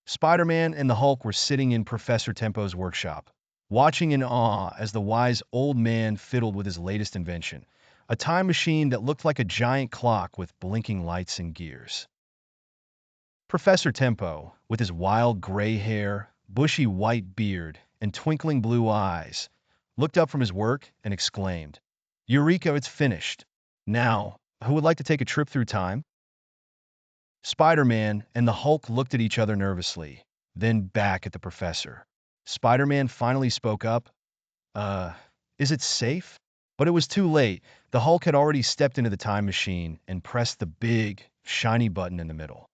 Spider-Man and the Hulk were sitting in Professor Tempo's workshop, watching in awe as the wise old man fiddled with his latest invention, a time machine that looked like a giant clock with blinking lights and gears. Professor Tempo, with his wild gray hair, bushy white beard, and twinkling blue eyes, looked up from his work and exclaimed, "Eureka, it's finished. Now, who would like to take a trip through time?" Spider-Man and the Hulk looked at each other nervously, then back at the professor. Spider-Man finally spoke up, Uh, is it safe? But it was too late. The Hulk had already stepped into the time machine and pressed the big, shiny button in the middle.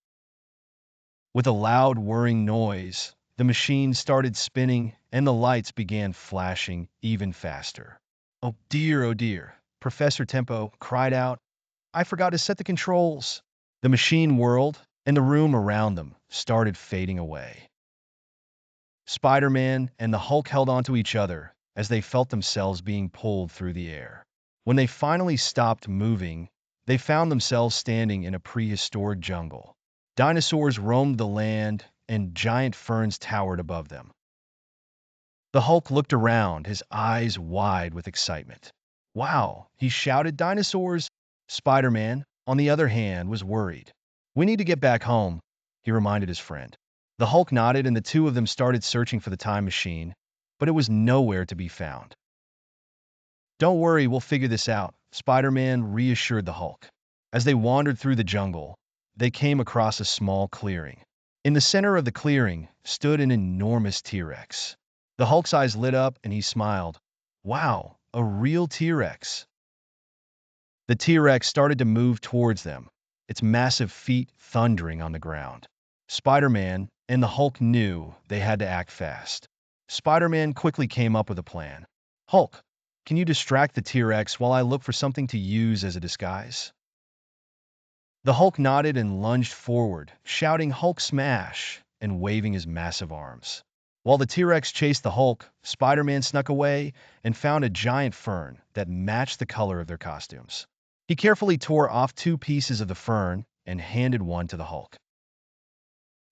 With a loud whirring noise, the machine started spinning and the lights began flashing even faster. Oh dear, Professor Tempo cried out. I forgot to set the controls. The machine whirled, and the room around them started fading away. Spider-Man and the Hulk held onto each other as they felt themselves being pulled through the air. When they finally stopped moving, they found themselves standing in a prehistoric jungle. Dinosaurs roamed the land, and giant ferns towered above them. The Hulk looked around, his eyes wide with excitement. Wow, he shouted, dinosaurs! Spider-Man, on the other hand, was worried. We need to get back home, he reminded his friend. The Hulk nodded, and the two of them started searching for the time machine, but it was nowhere to be found. Don't worry, we'll figure this out, Spider-Man reassured the Hulk. As they wandered through the jungle, they came across a small clearing. In the center of the clearing stood an enormous T-Rex. The Hulk's eyes lit up and he smiled. Wow, a real T-Rex. The T-Rex started to move towards them, its massive feet thundering on the ground. Spider-Man and the Hulk knew they had to act fast. Spider-Man quickly came up with a plan. Hulk, can you distract the T-Rex while I look for something to use as a disguise? The Hulk nodded and lunged forward, shouting Hulk smash and waving his massive arms. While the T-Rex chased the Hulk, Spider-Man snuck away and found a giant fern that matched the color of their costumes. He carefully tore off two pieces of the fern and handed one to the Hulk.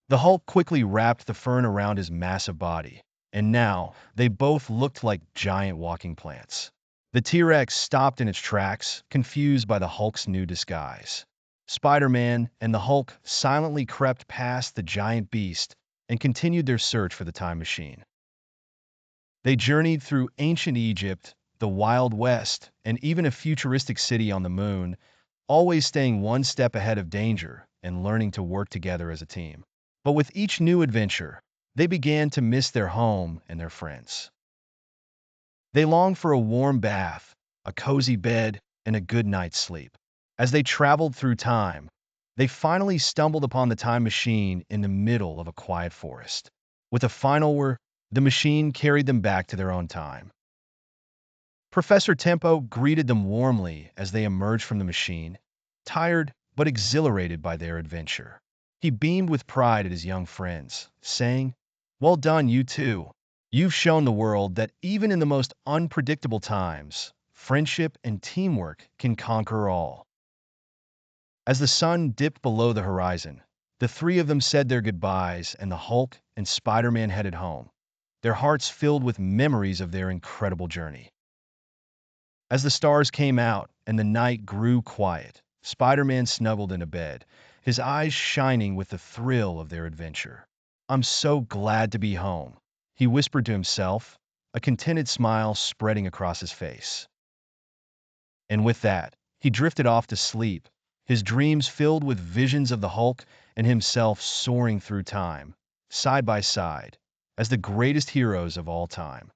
The Hulk quickly wrapped the fern around his massive body, and now they both looked like giant walking plants. The T-Rex stopped in its tracks, confused by the Hulk's new disguise. Spider-Man and the Hulk silently crept past the giant beast and continued their search for the time machine. They journeyed through ancient Egypt, the Wild West, and even a futuristic city on the moon, always staying one step ahead of danger and learning to work together as a team. But with each new adventure, they began to miss their home and their friends. They longed for a warm bath, a cozy bed, and a good night's sleep. As they traveled through time, they finally stumbled upon the time machine in the middle of a quiet forest. With a final whir, the machine carried them back to their own time. Professor Tempo greeted them warmly as they emerged from the machine, tired but exhilarated by their adventure. He beamed with pride at his young friends, saying, Well done, you two. You've shown the world that even in the most unpredictable times, friendship and teamwork can conquer all. As the sun dipped below the horizon, the three of them said their goodbyes and the Hulk and Spider-Man headed home, their hearts filled with memories of their incredible journey. As the stars came out and the night grew quiet, Spider-Man snuggled in a bed, his eyes shining with the thrill of their adventure. I'm so glad to be home, he whispered to himself, a contented smile spreading across his face. And with that, he drifted off to sleep, his dreams filled with visions of the Hulk and himself soaring through time, side by side, as the greatest heroes of all time.